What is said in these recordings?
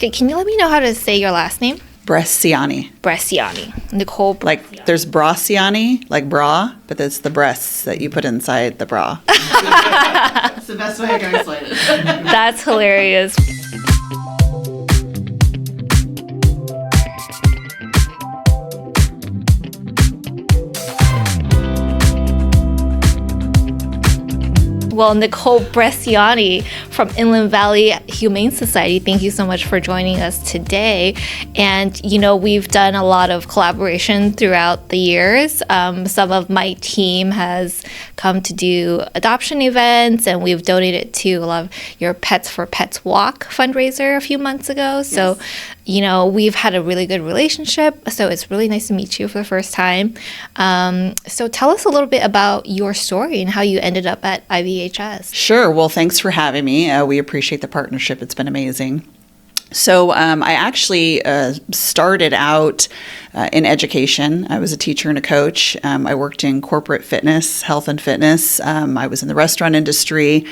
Okay, can you let me know how to say your last name? Bresciani. Bresciani. Nikole Bresciani. Like there's Bresciani, like bra, but it's the breasts that you put inside the bra. That's the best way I can explain it. That's hilarious. Well, Nikole Bresciani from Inland Valley Humane Society, thank you so much for joining us today. And, we've done a lot of collaboration throughout the years. Some of my team has come to do adoption events, and we've donated to a lot of your Pets for Pets Walk fundraiser a few months ago. So, we've had a really good relationship. So it's really nice to meet you for the first time. So tell us a little bit about your story and how you ended up at IVHS. Sure. Well, thanks for having me. We appreciate the partnership. It's been amazing. So I actually started out in education. I was a teacher and a coach. I worked in corporate fitness, health and fitness. I was in the restaurant industry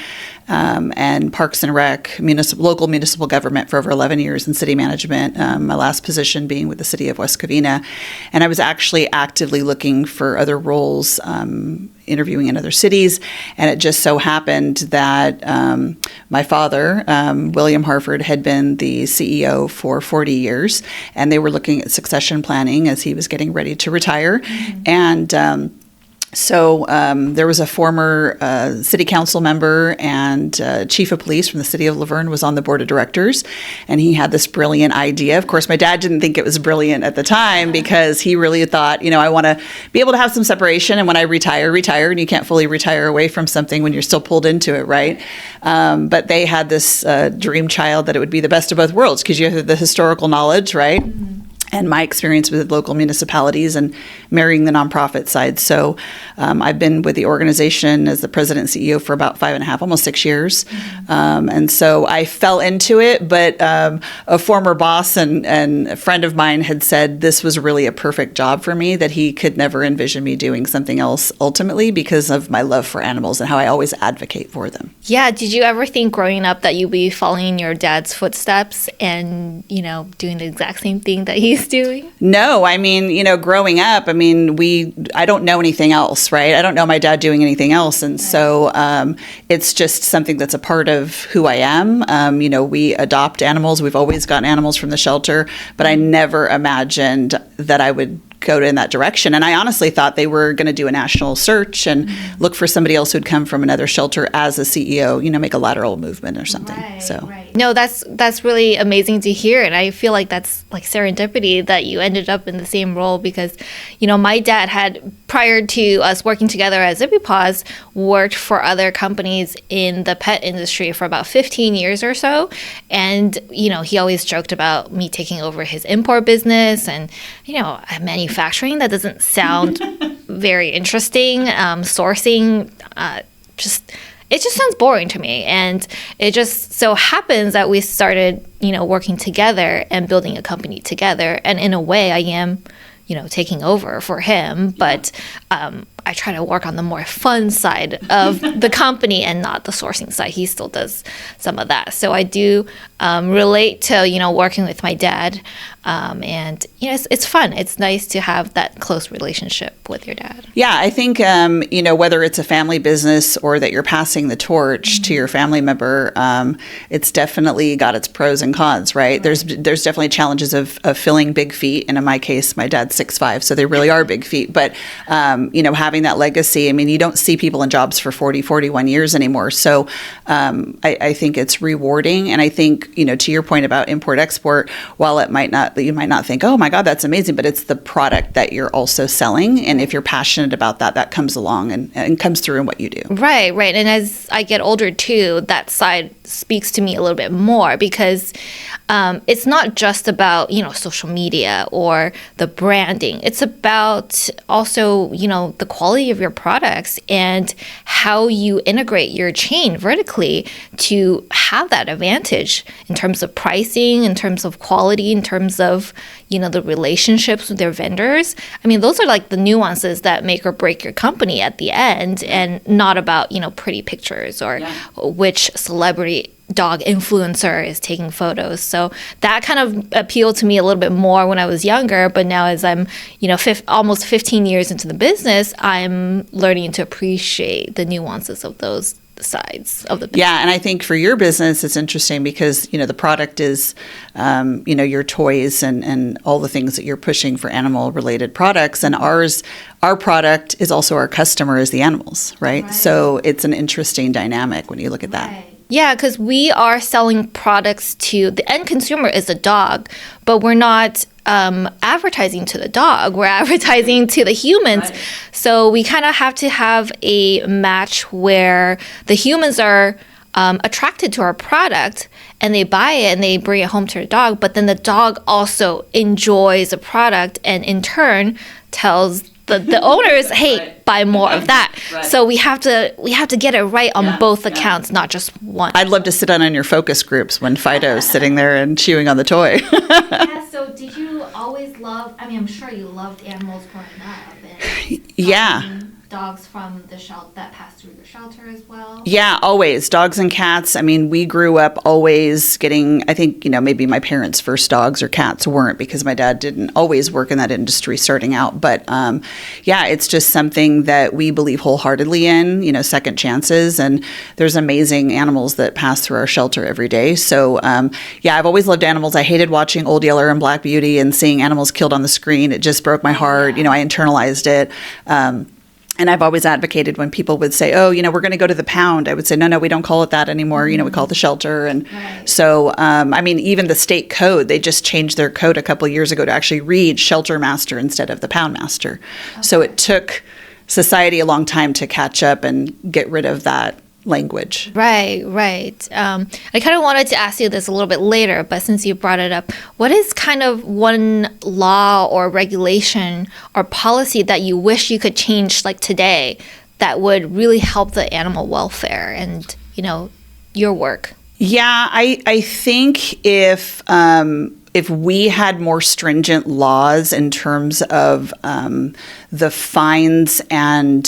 and Parks and Rec, local municipal government for over 11 years in city management, my last position being with the city of West Covina. And I was actually actively looking for other roles, interviewing in other cities. And it just so happened that my father, William Harford, had been the CEO for 40 years, and they were looking at succession planning as he was getting ready to retire. Mm-hmm. And so there was a former city council member and chief of police from the city of Laverne was on the board of directors, and he had this brilliant idea. Of course, my dad didn't think it was brilliant at the time because he really thought, I want to be able to have some separation, and when I retire, and you can't fully retire away from something when you're still pulled into it, right? But they had this dream child that it would be the best of both worlds because you have the historical knowledge, right? Mm-hmm. And my experience with local municipalities and marrying the nonprofit side. So I've been with the organization as the president and CEO for about 5.5, almost 6 years. Mm-hmm. And so I fell into it, but a former boss and a friend of mine had said this was really a perfect job for me, that he could never envision me doing something else ultimately because of my love for animals and how I always advocate for them. Yeah. Did you ever think growing up that you'd be following your dad's footsteps and, doing the exact same thing that he's doing? No, I mean, growing up, I don't know anything else, right? I don't know my dad doing anything else. And so it's just something that's a part of who I am. We adopt animals. We've always gotten animals from the shelter, but I never imagined that I would go in that direction. And I honestly thought they were going to do a national search and look for somebody else who'd come from another shelter as a CEO, make a lateral movement or something. Right. No, that's really amazing to hear. And I feel like that's like serendipity that you ended up in the same role because, my dad had, prior to us working together as ZippyPaws, worked for other companies in the pet industry for about 15 years or so. And, he always joked about me taking over his import business and, manufacturing. That doesn't sound very interesting. Sourcing, it just sounds boring to me. And it just so happens that we started, working together and building a company together. And in a way, I am, taking over for him. But I try to work on the more fun side of the company and not the sourcing side. He still does some of that. So I do relate to, working with my dad. And, it's fun. It's nice to have that close relationship with your dad. Yeah, I think, whether it's a family business or that you're passing the torch to your family member, it's definitely got its pros and cons, right? There's definitely challenges of filling big feet. And in my case, my dad's 6'5", so they really are big feet. But, having that legacy, you don't see people in jobs for 40, 41 years anymore. So I think it's rewarding. And I think, to your point about import-export, while you might not think, oh my God, that's amazing, but it's the product that you're also selling. And if you're passionate about that, that comes along and comes through in what you do. Right. And as I get older too, that side speaks to me a little bit more because it's not just about, social media or the branding. It's about also, the quality of your products and how you integrate your chain vertically to have that advantage in terms of pricing, in terms of quality, in terms of, the relationships with their vendors. Those are like the nuances that make or break your company at the end and not about, pretty pictures or which celebrity dog influencer is taking photos. So that kind of appealed to me a little bit more when I was younger. But now as I'm, almost 15 years into the business, I'm learning to appreciate the nuances of those sides of the business. Yeah, and I think for your business, it's interesting because, the product is, your toys and all the things that you're pushing for animal-related products. And our product is also our customer is the animals, right? So it's an interesting dynamic when you look at that. Yeah, because we are selling products to the end consumer is a dog, but we're not advertising to the dog. We're advertising to the humans. Right. So we kind of have to have a match where the humans are attracted to our product and they buy it and they bring it home to the dog, but then the dog also enjoys the product and in turn tells the owners, hey, buy more of that. Right. So we have to get it right on both accounts, not just one. I'd love to sit on your focus groups when Fido's sitting there and chewing on the toy. So did you always love, I'm sure you loved animals growing up. And, dogs from the shelter that passed through the shelter as well? Yeah, always. Dogs and cats. We grew up always getting, I think, maybe my parents' first dogs or cats weren't because my dad didn't always work in that industry starting out. But it's just something that we believe wholeheartedly in, second chances. And there's amazing animals that pass through our shelter every day. So, I've always loved animals. I hated watching Old Yeller and Black Beauty and seeing animals killed on the screen. It just broke my heart. I internalized it. And I've always advocated when people would say, oh, we're going to go to the pound. I would say, no, we don't call it that anymore. We call it the shelter. And so, even the state code, they just changed their code a couple of years ago to actually read shelter master instead of the pound master. Okay. So it took society a long time to catch up and get rid of that language. Right. I kind of wanted to ask you this a little bit later, but since you brought it up, what is kind of one law or regulation or policy that you wish you could change like today that would really help the animal welfare and, your work? Yeah, I think if we had more stringent laws in terms of the fines and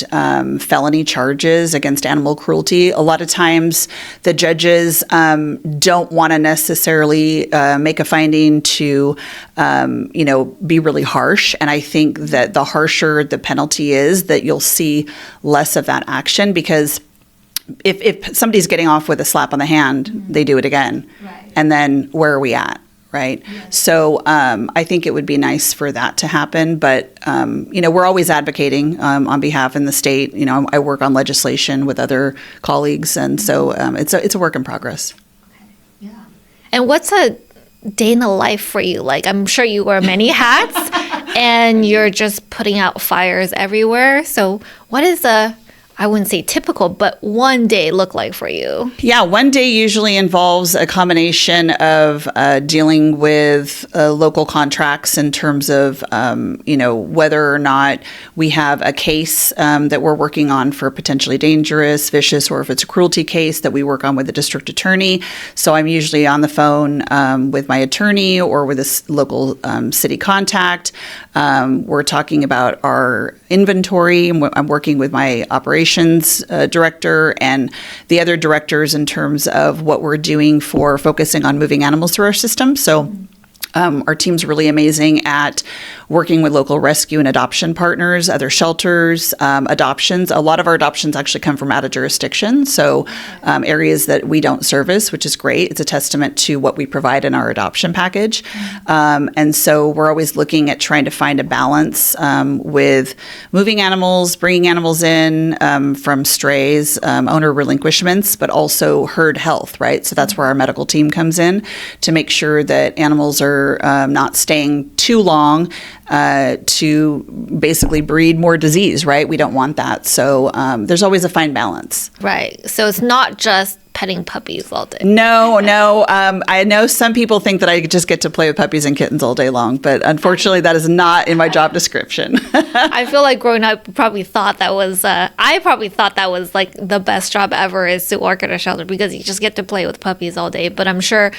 felony charges against animal cruelty, a lot of times the judges don't want to necessarily make a finding to, be really harsh. And I think that the harsher the penalty is, that you'll see less of that action because if somebody's getting off with a slap on the hand, they do it again. Right. And then where are we at? Right. Yes. So I think it would be nice for that to happen. But, we're always advocating on behalf in the state. I work on legislation with other colleagues. And so it's a work in progress. Okay. Yeah. And what's a day in the life for you? Like, I'm sure you wear many hats and you're just putting out fires everywhere. So what is I wouldn't say typical, but one day look like for you? Yeah, one day usually involves a combination of dealing with local contracts in terms of, whether or not we have a case that we're working on for potentially dangerous, vicious, or if it's a cruelty case that we work on with the district attorney. So I'm usually on the phone with my attorney or with a local city contact. We're talking about our inventory. I'm working with my operations director and the other directors in terms of what we're doing for focusing on moving animals through our system. So our team's really amazing at working with local rescue and adoption partners, other shelters, adoptions. A lot of our adoptions actually come from out of jurisdiction, so areas that we don't service, which is great. It's a testament to what we provide in our adoption package. And so we're always looking at trying to find a balance with moving animals, bringing animals in from strays, owner relinquishments, but also herd health, right? So that's where our medical team comes in to make sure that animals are not staying too long to basically breed more disease, right? We don't want that. So there's always a fine balance. Right. So it's not just petting puppies all day. No. I know some people think that I just get to play with puppies and kittens all day long, but unfortunately that is not in my job description. I feel like growing up, I probably thought that was like the best job ever is to work at a shelter because you just get to play with puppies all day. But I'm sure,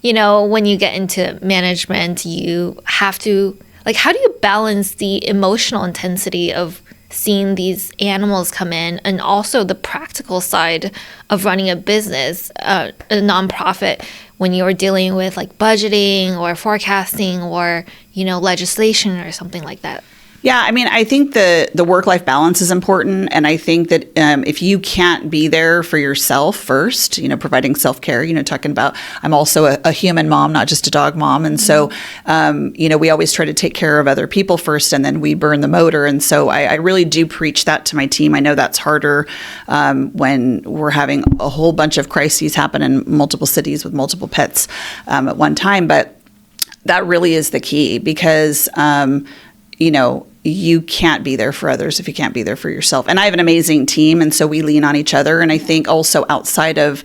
when you get into management, you have to, how do you balance the emotional intensity of seeing these animals come in, and also the practical side of running a business, a nonprofit, when you're dealing with like budgeting or forecasting or, legislation or something like that? Yeah, I mean, I think the work-life balance is important, and I think that if you can't be there for yourself first, providing self-care, talking about, I'm also a human mom, not just a dog mom, and so, we always try to take care of other people first, and then we burn the motor, and so I really do preach that to my team. I know that's harder when we're having a whole bunch of crises happen in multiple cities with multiple pets at one time, but that really is the key because, you can't be there for others if you can't be there for yourself. And I have an amazing team, and so we lean on each other. And I think also outside of,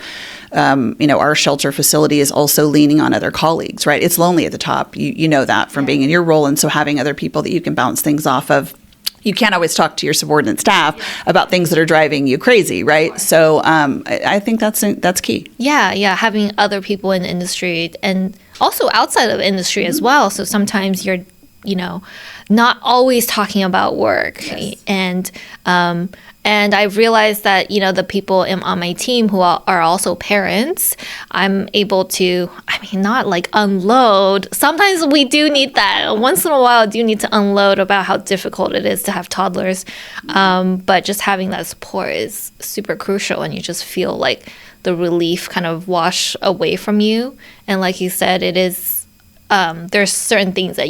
our shelter facility is also leaning on other colleagues, right? It's lonely at the top. You know that from being in your role. And so having other people that you can bounce things off of. You can't always talk to your subordinate staff about things that are driving you crazy, right? So I think that's key. Yeah, having other people in the industry and also outside of industry as well. So sometimes you're not always talking about work. Yes. And I've realized that, the people on my team who are also parents, I'm able to, not like unload. Sometimes we do need that. Once in a while, I do need to unload about how difficult it is to have toddlers. But just having that support is super crucial, and you just feel like the relief kind of wash away from you. And like you said, it is, there's certain things that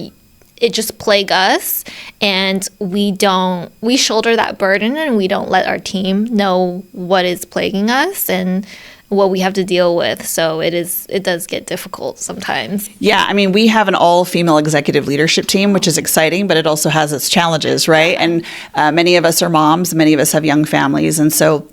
it just plague us, and we shoulder that burden, and we don't let our team know what is plaguing us and what we have to deal with. So it does get difficult sometimes. Yeah, we have an all-female executive leadership team, which is exciting, but it also has its challenges, right? And many of us are moms, many of us have young families, and so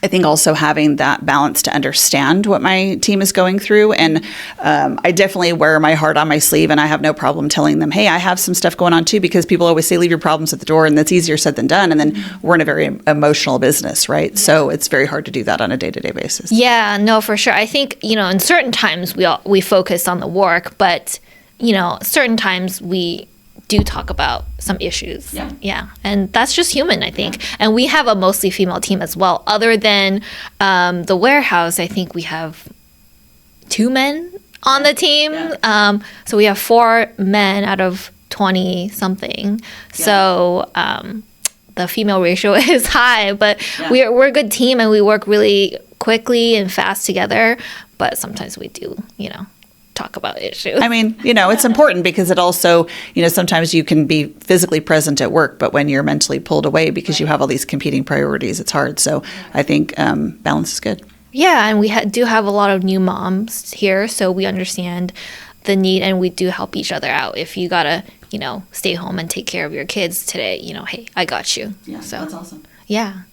I think also having that balance to understand what my team is going through. And I definitely wear my heart on my sleeve, and I have no problem telling them, hey, I have some stuff going on too, because people always say, leave your problems at the door, and that's easier said than done. And then we're in a very emotional business, right? Yeah. So it's very hard to do that on a day-to-day basis. Yeah, no, for sure. I think, in certain times we focus on the work, but, certain times we do talk about some issues. Yeah. And that's just human, I think. Yeah. And we have a mostly female team as well. Other than the warehouse, I think we have 2 men on the team. Yeah. So we have 4 men out of 20 something. Yeah. So the female ratio is high, but we're a good team, and we work really quickly and fast together. But sometimes we do, talk about issues. It's important because it also, sometimes you can be physically present at work, but when you're mentally pulled away because you have all these competing priorities, it's hard. So I think balance is good. Yeah, and we do have a lot of new moms here, so we understand the need, and we do help each other out. If you gotta, stay home and take care of your kids today, hey, I got you. Yeah, so that's awesome. Yeah.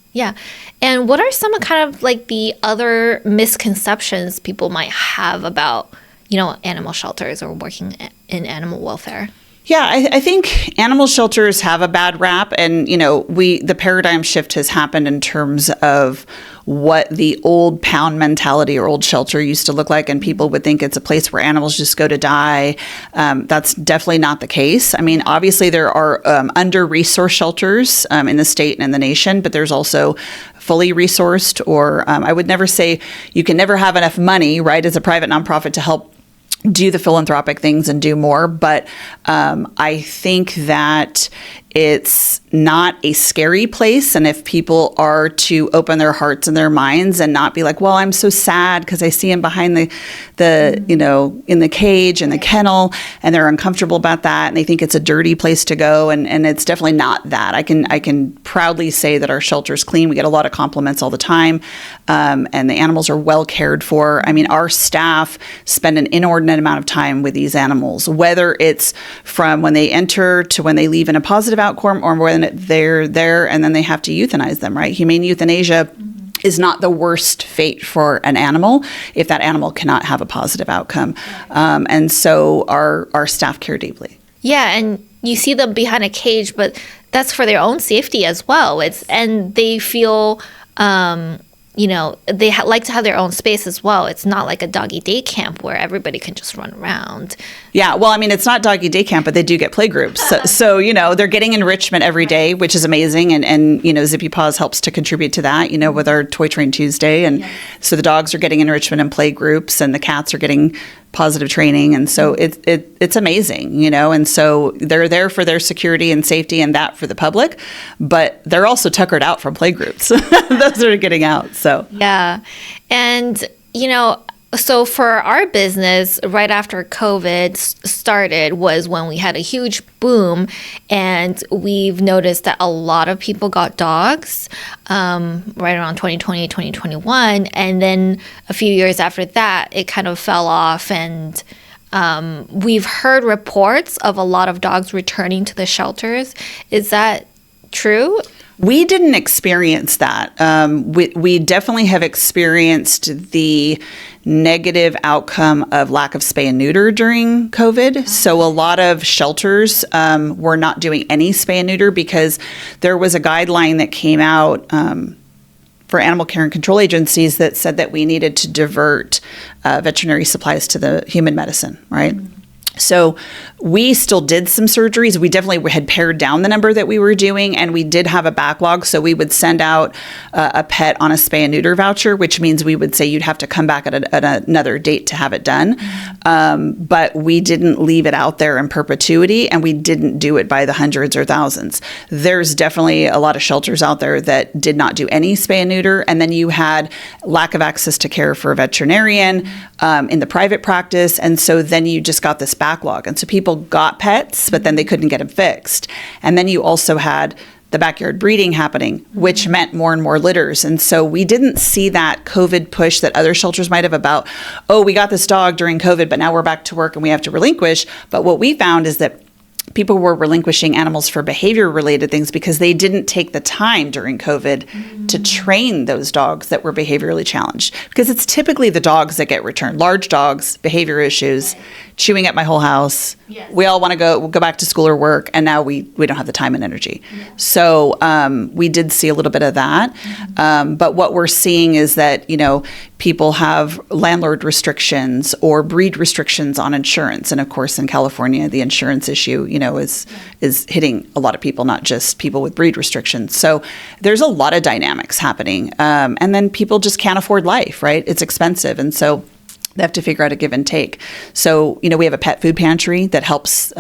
And what are some kind of like the other misconceptions people might have about animal shelters or working in animal welfare? Yeah, I think animal shelters have a bad rap, and the paradigm shift has happened in terms of what the old pound mentality or old shelter used to look like, and people would think it's a place where animals just go to die. That's definitely not the case. Obviously there are under-resourced shelters in the state and in the nation, but there's also fully resourced, or I would never say you can never have enough money, right, as a private nonprofit to help do the philanthropic things and do more. But I think that it's not a scary place. And if people are to open their hearts and their minds and not be like, well, I'm so sad because I see him behind the in the cage and the kennel, and they're uncomfortable about that, and they think it's a dirty place to go. And it's definitely not that. I can proudly say that our shelter's clean. We get a lot of compliments all the time. And the animals are well cared for. Our staff spend an inordinate amount of time with these animals, whether it's from when they enter to when they leave in a positive outcome, or when they're there and then they have to euthanize them, right? Humane euthanasia is not the worst fate for an animal if that animal cannot have a positive outcome. And so our staff care deeply. Yeah, and you see them behind a cage, but that's for their own safety as well. And they feel, they like to have their own space as well. It's not like a doggy day camp where everybody can just run around. Yeah, well, I mean, it's not doggy day camp, but they do get play groups. So, they're getting enrichment every day, which is amazing. And ZippyPaws helps to contribute to that, with our Toy Train Tuesday. And so the dogs are getting enrichment and play groups, and the cats are getting positive training. And so it's amazing, and so they're there for their security and safety and that for the public, but they're also tuckered out from play groups. Those are getting out. So, yeah. And, so for our business, right after COVID started was when we had a huge boom, and we've noticed that a lot of people got dogs right around 2020, 2021. And then a few years after that, it kind of fell off, and we've heard reports of a lot of dogs returning to the shelters. Is that true? We didn't experience that. We definitely have experienced the negative outcome of lack of spay and neuter during COVID. So a lot of shelters were not doing any spay and neuter because there was a guideline that came out for animal care and control agencies that said that we needed to divert veterinary supplies to the human medicine, right? Mm-hmm. So we still did some surgeries. We definitely had pared down the number that we were doing, and we did have a backlog. So we would send out a pet on a spay and neuter voucher, which means we would say you'd have to come back at another date to have it done. But we didn't leave it out there in perpetuity, and we didn't do it by the hundreds or thousands. There's definitely a lot of shelters out there that did not do any spay and neuter. And then you had lack of access to care for a veterinarian in the private practice. And so then you just got this backlog. And so people got pets, but then they couldn't get them fixed. And then you also had the backyard breeding happening, which meant more and more litters. And so we didn't see that COVID push that other shelters might have about, oh, we got this dog during COVID, but now we're back to work and we have to relinquish. But what we found is that people were relinquishing animals for behavior-related things because they didn't take the time during COVID to train those dogs that were behaviorally challenged. Because it's typically the dogs that get returned. Large dogs, behavior issues, chewing at my whole house. Yes. We all want to go back to school or work, and now we don't have the time and energy. Yeah. So we did see a little bit of that. But what we're seeing is that, people have landlord restrictions or breed restrictions on insurance. And of course, in California, the insurance issue, is hitting a lot of people, not just people with breed restrictions. So there's a lot of dynamics happening. And then people just can't afford life, right? It's expensive. And so they have to figure out a give and take. So, we have a pet food pantry that helps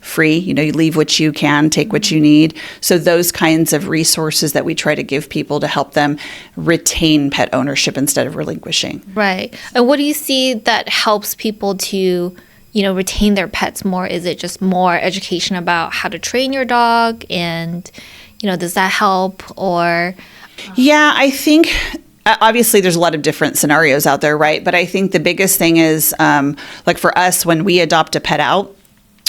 free. You leave what you can, take what you need. So those kinds of resources that we try to give people to help them retain pet ownership instead of relinquishing. Right. And what do you see that helps people to, retain their pets more? Is it just more education about how to train your dog? And, does that help? Or Yeah, I think obviously there's a lot of different scenarios out there, right? But I think the biggest thing is, like for us, when we adopt a pet out,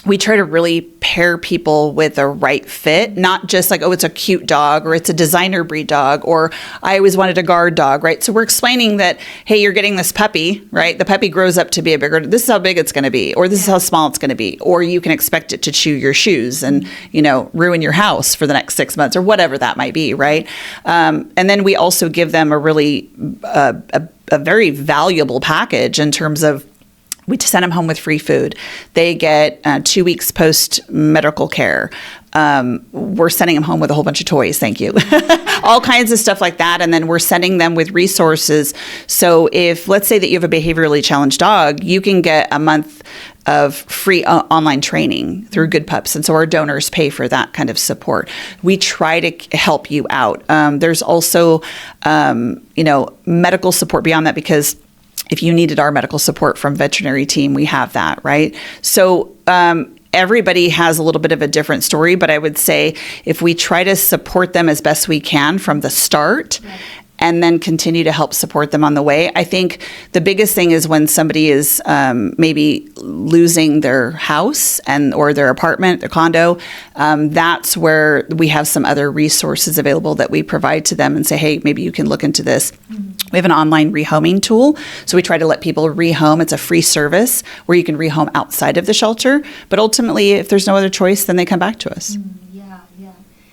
we try to really pair people with a right fit, not just like, oh, it's a cute dog or it's a designer breed dog or I always wanted a guard dog, right? So we're explaining that, hey, you're getting this puppy, right? The puppy grows up to be this is how big it's going to be, or this is how small it's going to be, or you can expect it to chew your shoes and, ruin your house for the next 6 months or whatever that might be, right? And then we also give them a really, a very valuable package in terms of we send them home with free food. They get 2 weeks post-medical care. We're sending them home with a whole bunch of toys, thank you. All kinds of stuff like that. And then we're sending them with resources. So if, let's say that you have a behaviorally challenged dog, you can get a month of free online training through Good Pups. And so our donors pay for that kind of support. We try to help you out. There's also, medical support beyond that because if you needed our medical support from veterinary team, we have that, right? So everybody has a little bit of a different story, but I would say if we try to support them as best we can from the start, right, and then continue to help support them on the way. I think the biggest thing is when somebody is maybe losing their house or their apartment, their condo, that's where we have some other resources available that we provide to them and say, hey, maybe you can look into this. Mm-hmm. We have an online rehoming tool. So we try to let people rehome. It's a free service where you can rehome outside of the shelter. But ultimately, if there's no other choice, then they come back to us. Yeah.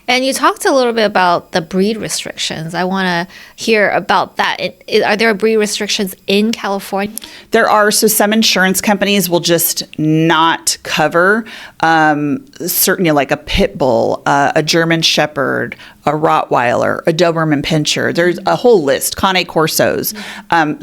And you talked a little bit about the breed restrictions. I want to hear about that. Are there breed restrictions in California? There are. So some insurance companies will just not cover certain, like a pit bull, a German Shepherd, a Rottweiler, a Doberman Pinscher. There's a whole list, Cane Corsos.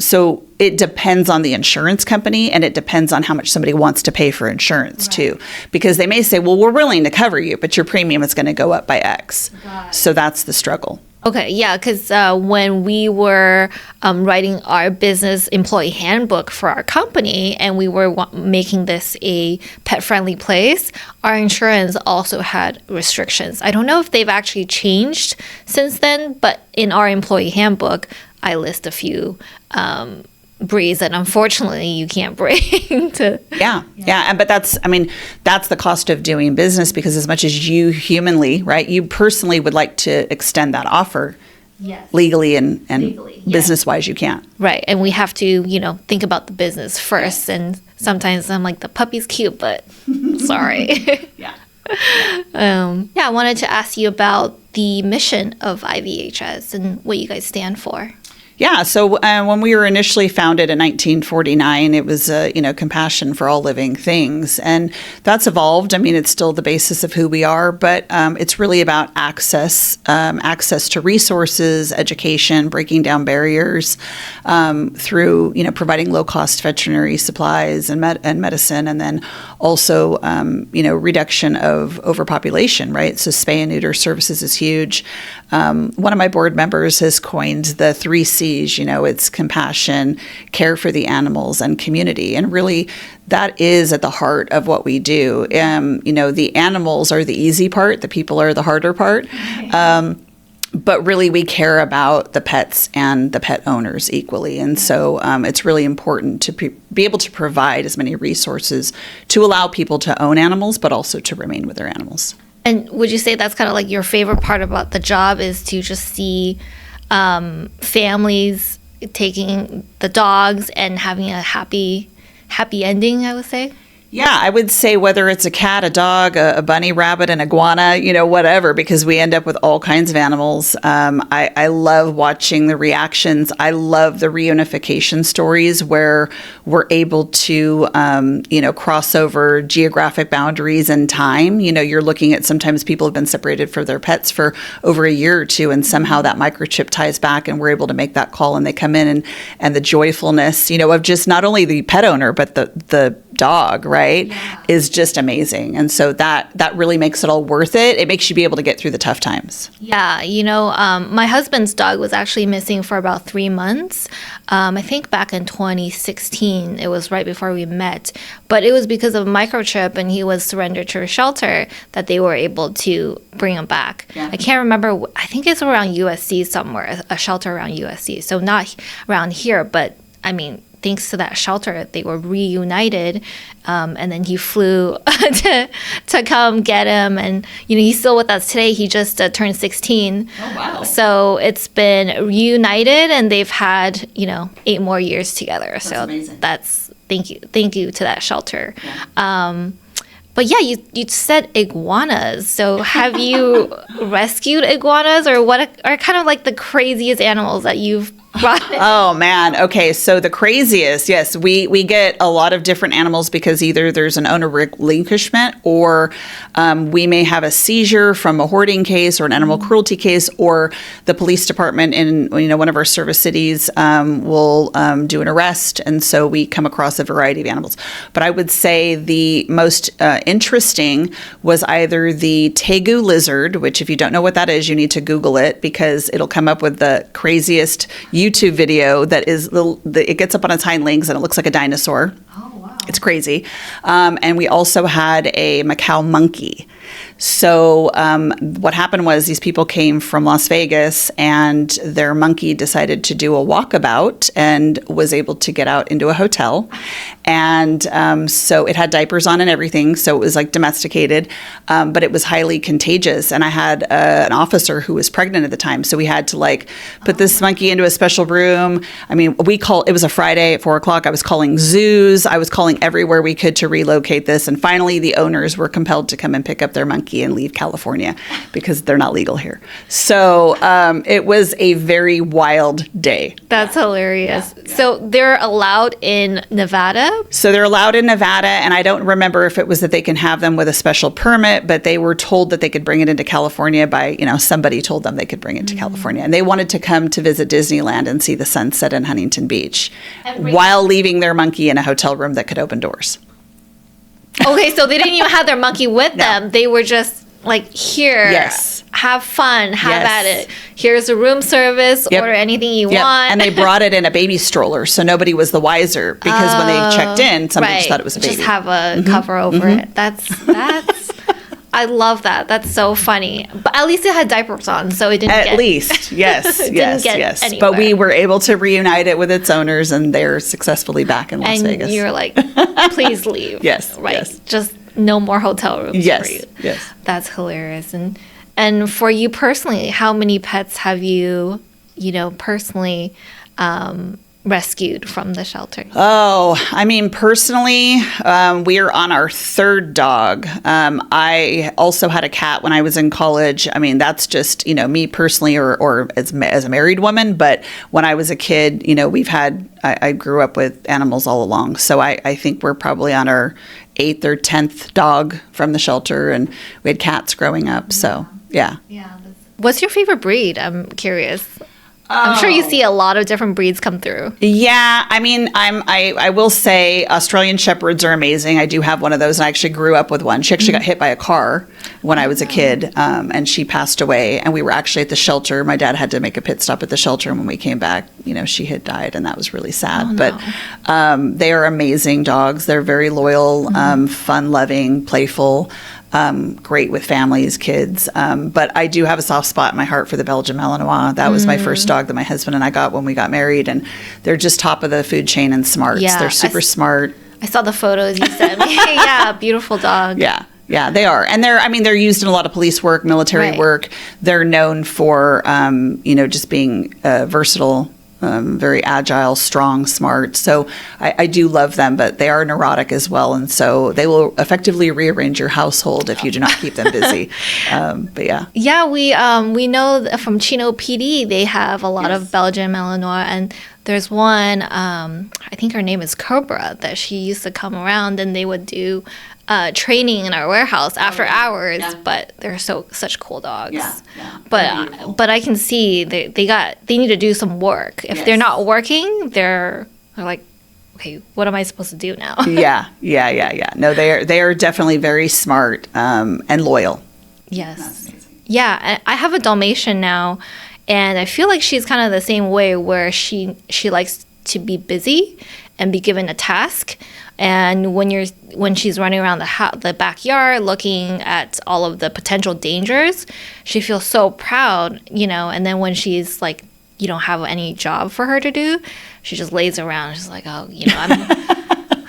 So it depends on the insurance company, and it depends on how much somebody wants to pay for insurance too. Because they may say, well, we're willing to cover you, but your premium is going to go up by X. So that's the struggle. Okay, yeah, because when we were writing our business employee handbook for our company and we were making this a pet-friendly place, our insurance also had restrictions. I don't know if they've actually changed since then, but in our employee handbook, I list a few breeds that unfortunately you can't bring to. Yeah. But that's the cost of doing business, because as much as you humanly, right, you personally would like to extend that offer legally and business-wise, you can't. Right. And we have to, think about the business first. And sometimes I'm like, the puppy's cute, but sorry. I wanted to ask you about the mission of IVHS and what you guys stand for. Yeah, so when we were initially founded in 1949, it was, compassion for all living things. And that's evolved. I mean, it's still the basis of who we are, but it's really about access to resources, education, breaking down barriers through, providing low-cost veterinary supplies and medicine, and then also, reduction of overpopulation, right? So spay and neuter services is huge. One of my board members has coined the 3 C's. It's compassion, care for the animals, and community. And really, that is at the heart of what we do. The animals are the easy part. The people are the harder part. But really, we care about the pets and the pet owners equally. And so it's really important to be able to provide as many resources to allow people to own animals, but also to remain with their animals. And would you say that's kind of like your favorite part about the job, is to just see families taking the dogs and having a happy ending, I would say? Yeah, I would say whether it's a cat, a dog, a bunny, rabbit, an iguana, whatever, because we end up with all kinds of animals. I love watching the reactions. I love the reunification stories where we're able to, cross over geographic boundaries and time. You're looking at, sometimes people have been separated from their pets for over a year or two, and somehow that microchip ties back and we're able to make that call, and they come in, and the joyfulness, of just not only the pet owner, but the dog, right, is just amazing. And so that really makes it all worth it. It makes you be able to get through the tough times. Yeah, my husband's dog was actually missing for about 3 months. I think back in 2016, it was right before we met. But it was because of a microchip, and he was surrendered to a shelter, that they were able to bring him back. Yeah. I can't remember. I think it's around USC somewhere, a shelter around USC. So not around here, but I mean, thanks to that shelter, they were reunited, and then he flew to come get him, and he's still with us today. He just turned 16. Oh wow! So it's been reunited, and they've had 8 more years together. That's so amazing. That's thank you to that shelter. Yeah. But yeah, you said iguanas. So have you rescued iguanas, or what are kind of like the craziest animals that you've brought in? Oh man. Okay. So the craziest, yes, we get a lot of different animals, because either there's an owner relinquishment, or we may have a seizure from a hoarding case or an animal cruelty case, or the police department in one of our service cities will do an arrest, and so we come across a variety of animals. But I would say the most interesting was either the tegu lizard, which if you don't know what that is, you need to Google it, because it'll come up with the craziest YouTube video that is, it gets up on its hind legs and it looks like a dinosaur. Oh, wow. It's crazy. And we also had a Macau monkey. So what happened was, these people came from Las Vegas, and their monkey decided to do a walkabout and was able to get out into a hotel. And so it had diapers on and everything, so it was like domesticated, but it was highly contagious. And I had an officer who was pregnant at the time, so we had to put this monkey into a special room. I mean, it was a Friday at 4:00. I was calling zoos. I was calling traveling everywhere we could to relocate this. And finally, the owners were compelled to come and pick up their monkey and leave California because they're not legal here. So it was a very wild day. That's hilarious. Yeah. So they're allowed in Nevada? So they're allowed in Nevada, and I don't remember if it was that they can have them with a special permit, but they were told that they could bring it into California by, somebody told them they could bring it to California. And they wanted to come to visit Disneyland and see the sunset in Huntington Beach while leaving their monkey in a hotel room that could open doors. Okay, so they didn't even have their monkey with them. They were just like, here, yes, have fun, have at it. Here's a room service, order anything you want. And they brought it in a baby stroller, so nobody was the wiser because when they checked in, somebody just thought it was a baby. Just have a cover over it. That's I love that. That's so funny. But at least it had diapers on, so it didn't At least, yes. Anywhere. But we were able to reunite it with its owners, and they're successfully back in Las Vegas. And you're like, please leave. Yes. Right. Yes. Just no more hotel rooms for you. Yes. That's hilarious. And for you personally, how many pets have you, personally rescued from the shelter? Oh, I mean, personally, we are on our third dog. I also had a cat when I was in college. I mean, that's just, me personally or as a married woman. But when I was a kid, I grew up with animals all along. So I think we're probably on our 8th or 10th dog from the shelter. And we had cats growing up. So, yeah. What's your favorite breed? I'm curious. I'm sure you see a lot of different breeds come through. Yeah, I mean, I will say Australian Shepherds are amazing. I do have one of those, and I actually grew up with one. She actually got hit by a car when I was a kid, and she passed away. And we were actually at the shelter. My dad had to make a pit stop at the shelter, and when we came back, she had died, and that was really sad. Oh, no. But they are amazing dogs. They're very loyal, fun-loving, playful. Great with families, kids. But I do have a soft spot in my heart for the Belgian Malinois. That was my first dog that my husband and I got when we got married. And they're just top of the food chain and smarts. Yeah, they're super smart. I saw the photos you sent me. Yeah, beautiful dog. Yeah, they are. And they're used in a lot of police work, military work. They're known for, just being versatile. Very agile, strong, smart. So I do love them, but they are neurotic as well. And so they will effectively rearrange your household if you do not keep them busy. But yeah. Yeah, we know from Chino PD, they have a lot of Belgian Malinois. And there's one, I think her name is Cobra, that she used to come around and they would do training in our warehouse after hours, but they're such cool dogs. But I can see they need to do some work. If they're not working, they're like, okay, what am I supposed to do now? Yeah. No, they are definitely very smart and loyal. Yes. Yeah, I have a Dalmatian now, and I feel like she's kind of the same way, where she likes to be busy and be given a task. And when she's running around the backyard looking at all of the potential dangers, she feels so proud, and then when she's like, you don't have any job for her to do, she just lays around. She's like, oh,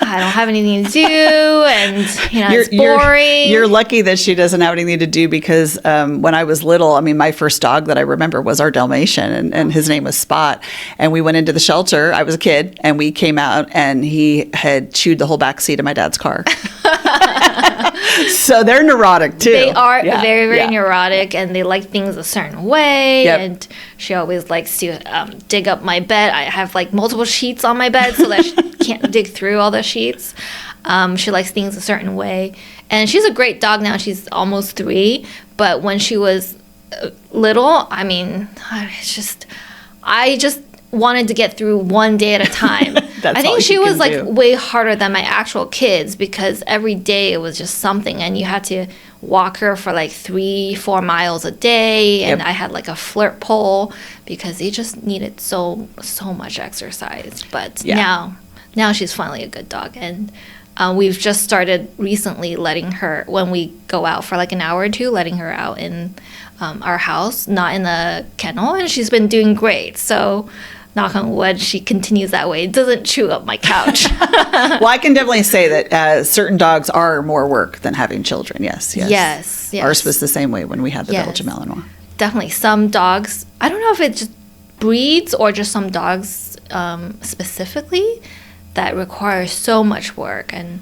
I don't have anything to do, and it's boring. You're lucky that she doesn't have anything to do, because when I was little, I mean, my first dog that I remember was our Dalmatian, and his name was Spot. And we went into the shelter. I was a kid, and we came out, and he had chewed the whole back seat of my dad's car. So they're neurotic too. They are very, very neurotic, and they like things a certain way. And she always likes to dig up my bed. I have like multiple sheets on my bed so that she can't dig through all the sheets. She likes things a certain way, and she's a great dog now. She's almost 3, but when she was little, I mean, I just wanted to get through one day at a time. I think she was like way harder than my actual kids, because every day it was just something, and you had to walk her for like 3-4 miles a day, and I had like a flirt pole because they just needed so much exercise. But now she's finally a good dog, and we've just started recently letting her, when we go out for like an hour or two, letting her out in our house, not in the kennel, and she's been doing great. So knock on wood, she continues that way. It doesn't chew up my couch. Well, I can definitely say that certain dogs are more work than having children. Yes. Ours was the same way when we had the Belgian Malinois. Definitely. Some dogs, I don't know if it's just breeds or just some dogs specifically, that require so much work. And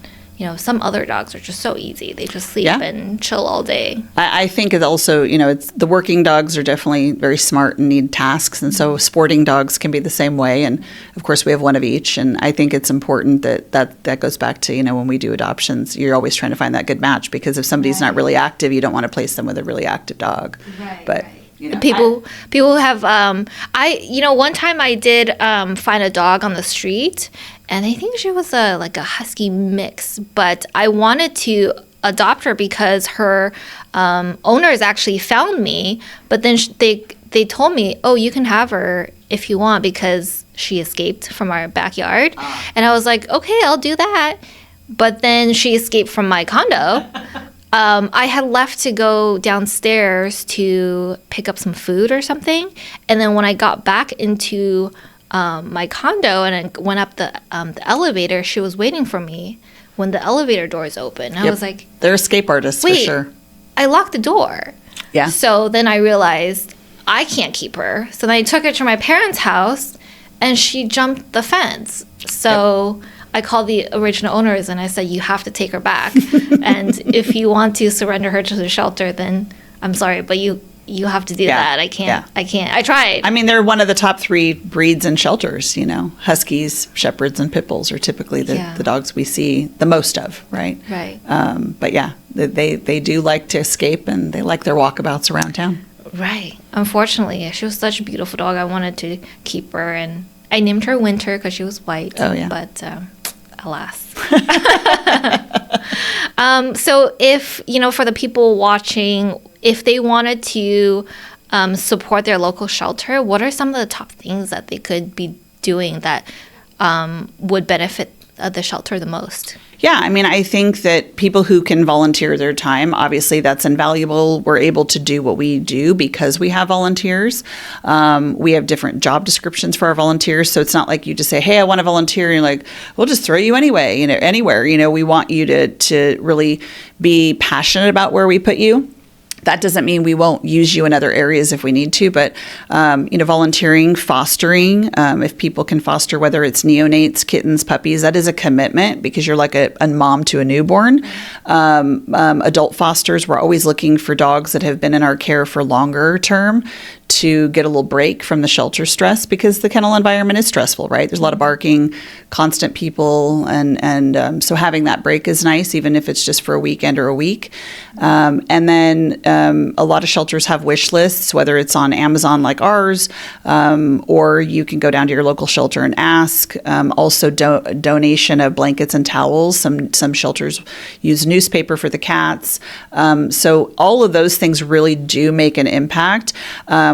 some other dogs are just so easy. They just sleep and chill all day. I think it also, it's the working dogs are definitely very smart and need tasks. And so sporting dogs can be the same way. And of course, we have one of each. And I think it's important that goes back to, when we do adoptions, you're always trying to find that good match, because if somebody's not really active, you don't want to place them with a really active dog. Right. But people have one time I did find a dog on the street, and I think she was a husky mix, but I wanted to adopt her because her owners actually found me, but then they told me, oh, you can have her if you want because she escaped from our backyard. And I was like, okay, I'll do that. But then she escaped from my condo. I had left to go downstairs to pick up some food or something. And then when I got back into my condo and I went up the elevator, she was waiting for me when the elevator doors opened. I was like, they're escape artists for sure. I locked the door. Yeah. So then I realized I can't keep her. So then I took her to my parents' house and she jumped the fence. So I called the original owners and I said, you have to take her back. And if you want to surrender her to the shelter, then I'm sorry, but you have to do that. I can't. I tried. I mean, they're one of the top 3 breeds in shelters, Huskies, Shepherds, and Pit Bulls are typically the dogs we see the most of, right? Right. But yeah, they do like to escape and they like their walkabouts around town. Right. Unfortunately, she was such a beautiful dog. I wanted to keep her, and I named her Winter because she was white. Oh, yeah. But alas. So if, for the people watching, if they wanted to support their local shelter, what are some of the top things that they could be doing that would benefit the shelter the most? Yeah, I mean, I think that people who can volunteer their time, obviously that's invaluable. We're able to do what we do because we have volunteers. We have different job descriptions for our volunteers. So it's not like you just say, hey, I want to volunteer. And you're like, we'll just throw you anyway, anywhere. We want you to really be passionate about where we put you. That doesn't mean we won't use you in other areas if we need to, but, volunteering, fostering, if people can foster, whether it's neonates, kittens, puppies, that is a commitment because you're like a mom to a newborn. Adult fosters, we're always looking for dogs that have been in our care for longer term to get a little break from the shelter stress because the kennel environment is stressful, right? There's a lot of barking, constant people, and so having that break is nice, even if it's just for a weekend or a week. And then a lot of shelters have wish lists, whether it's on Amazon like ours, or you can go down to your local shelter and ask. Also, donation of blankets and towels. Some shelters use newspaper for the cats. So all of those things really do make an impact.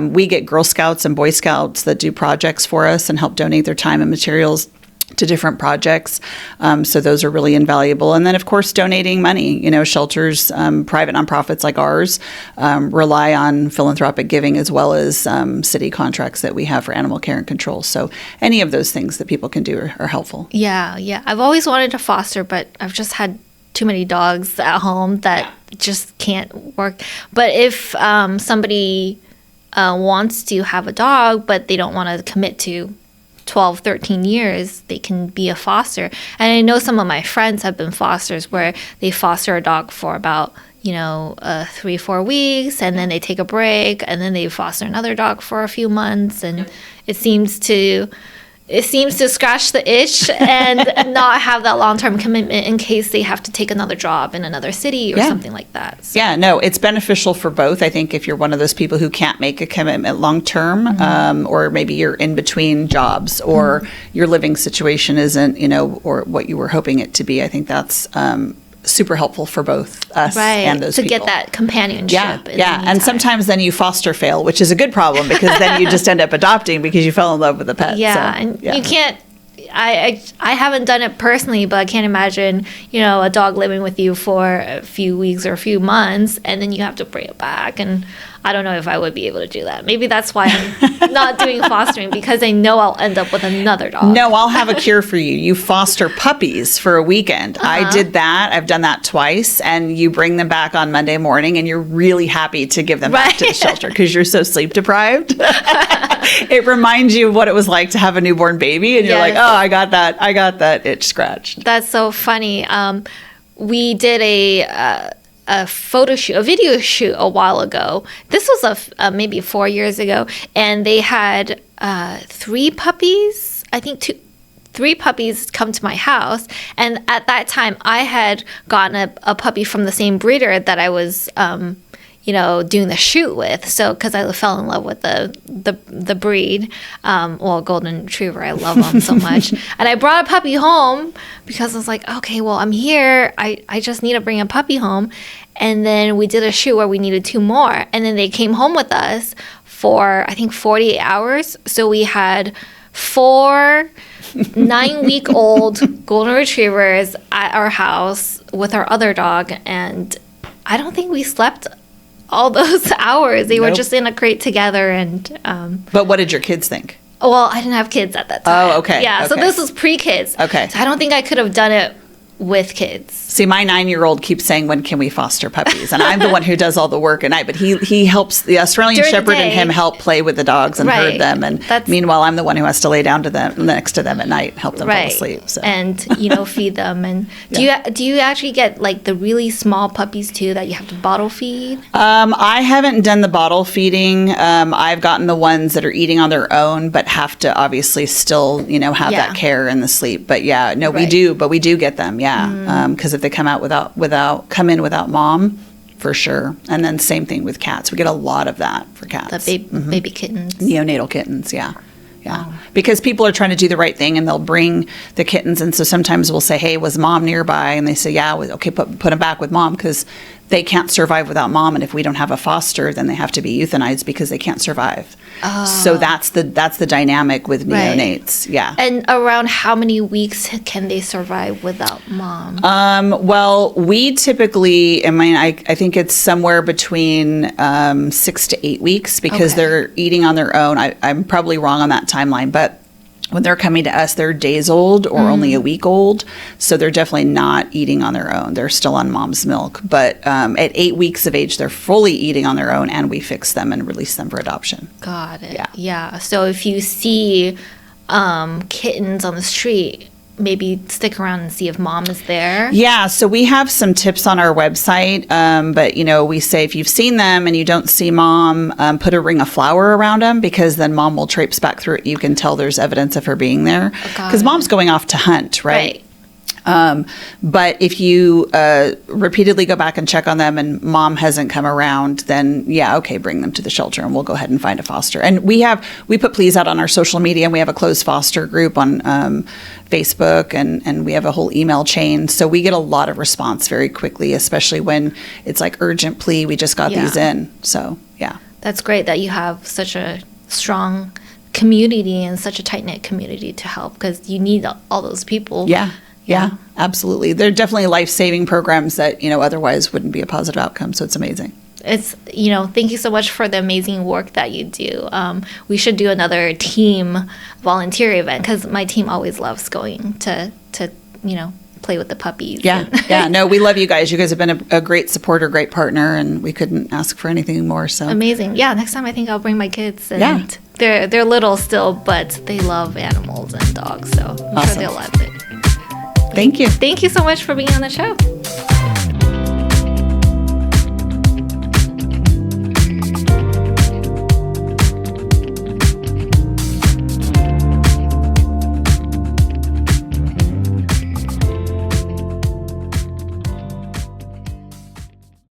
We get Girl Scouts and Boy Scouts that do projects for us and help donate their time and materials to different projects. So those are really invaluable. And then, of course, donating money. Shelters, private nonprofits like ours rely on philanthropic giving as well as city contracts that we have for animal care and control. So any of those things that people can do are helpful. Yeah. I've always wanted to foster, but I've just had too many dogs at home that just can't work. But if somebody wants to have a dog, but they don't want to commit to 12, 13 years, they can be a foster. And I know some of my friends have been fosters where they foster a dog for about, 3-4 weeks, and then they take a break, and then they foster another dog for a few months. And it seems to scratch the itch and not have that long-term commitment in case they have to take another job in another city or something like that. So. Yeah, no, it's beneficial for both. I think if you're one of those people who can't make a commitment long-term, or maybe you're in between jobs or your living situation isn't, or what you were hoping it to be, I think that's super helpful for both us and those people. To get that companionship. Yeah. And sometimes then you foster fail, which is a good problem because then you just end up adopting because you fell in love with the pet. You can't. I haven't done it personally, but I can't imagine, a dog living with you for a few weeks or a few months, and then you have to bring it back. And I don't know if I would be able to do that. Maybe that's why I'm not doing fostering, because I know I'll end up with another dog. No, I'll have a cure for you. You foster puppies for a weekend. I did that. I've done that twice. And you bring them back on Monday morning, and you're really happy to give them back to the shelter because you're so sleep deprived. It reminds you of what it was like to have a newborn baby, and you're like, Yes. oh, I got that itch scratched. That's so funny. We did a photo shoot, a video shoot a while ago. This was maybe 4 years ago, and they had 3 puppies. I think 3 puppies come to my house, and at that time, I had gotten a puppy from the same breeder that I was, doing the shoot with. So, because I fell in love with the breed, golden retriever, I love them so much. And I brought a puppy home because I was like, okay, well, I'm here. I just need to bring a puppy home. And then we did a shoot where we needed 2 more. And then they came home with us for, I think, 48 hours. So we had 4 9-week-old golden retrievers at our house with our other dog. And I don't think we slept all those hours. They were just in a crate together. And But what did your kids think? well, I didn't have kids at that time. Oh, okay. Yeah, so Okay. this was pre-kids. Okay. So I don't think I could have done it with kids. See, my 9-year-old keeps saying, when can we foster puppies? And I'm the one who does all the work at night, but he helps, the Australian During the Shepherd and day. him help play with the dogs and herd Right. them. And That's- meanwhile, I'm the one who has to lay down to them next to them at night, help them fall asleep. So. And feed them. And do you actually get like the really small puppies too that you have to bottle feed? I haven't done the bottle feeding. I've gotten the ones that are eating on their own, but have to obviously still, have Yeah. that care and the sleep. But yeah, no, we Right. do. But we do get them, yeah. Because if they come out come in without mom, for sure. And then same thing with cats. We get a lot of that for cats. The baby kittens. Neonatal kittens, yeah. Yeah. Because people are trying to do the right thing and they'll bring the kittens. And so sometimes we'll say, hey, was mom nearby? And they say, yeah, okay, put them back with mom because they can't survive without mom. And if we don't have a foster, then they have to be euthanized because they can't survive. So that's the dynamic with Right. neonates. Yeah. And around how many weeks can they survive without mom? Well, we typically, I think it's somewhere between 6 to 8 weeks because Okay. they're eating on their own. I'm probably wrong on that timeline, but when they're coming to us, they're days old or only a week old. So they're definitely not eating on their own. They're still on mom's milk. But at 8 weeks of age, they're fully eating on their own and we fix them and release them for adoption. Got it. Yeah. Yeah. So if you see kittens on the street, maybe stick around and see if mom is there. Yeah, so we have some tips on our website, but we say if you've seen them and you don't see mom, put a ring of flour around them because then mom will traipse back through it. You can tell there's evidence of her being there Got because it. mom's going off to hunt, right? But if you repeatedly go back and check on them and mom hasn't come around, then bring them to the shelter and we'll go ahead and find a foster. And we put pleas out on our social media and we have a closed foster group on Facebook and we have a whole email chain. So we get a lot of response very quickly, especially when it's like urgent plea. We just got these in. So, yeah. That's great that you have such a strong community and such a tight-knit community to help because you need all those people. Yeah, absolutely. They're definitely life-saving programs that, otherwise wouldn't be a positive outcome. So it's amazing. It's, thank you so much for the amazing work that you do. We should do another team volunteer event because my team always loves going to play with the puppies. Yeah. No, we love you guys. You guys have been a great supporter, great partner, and we couldn't ask for anything more. So Amazing. Yeah, next time I think I'll bring my kids. And Yeah. they're little still, but they love animals and dogs, so I'm sure Awesome. they'll love it. Thank you. Thank you so much for being on the show.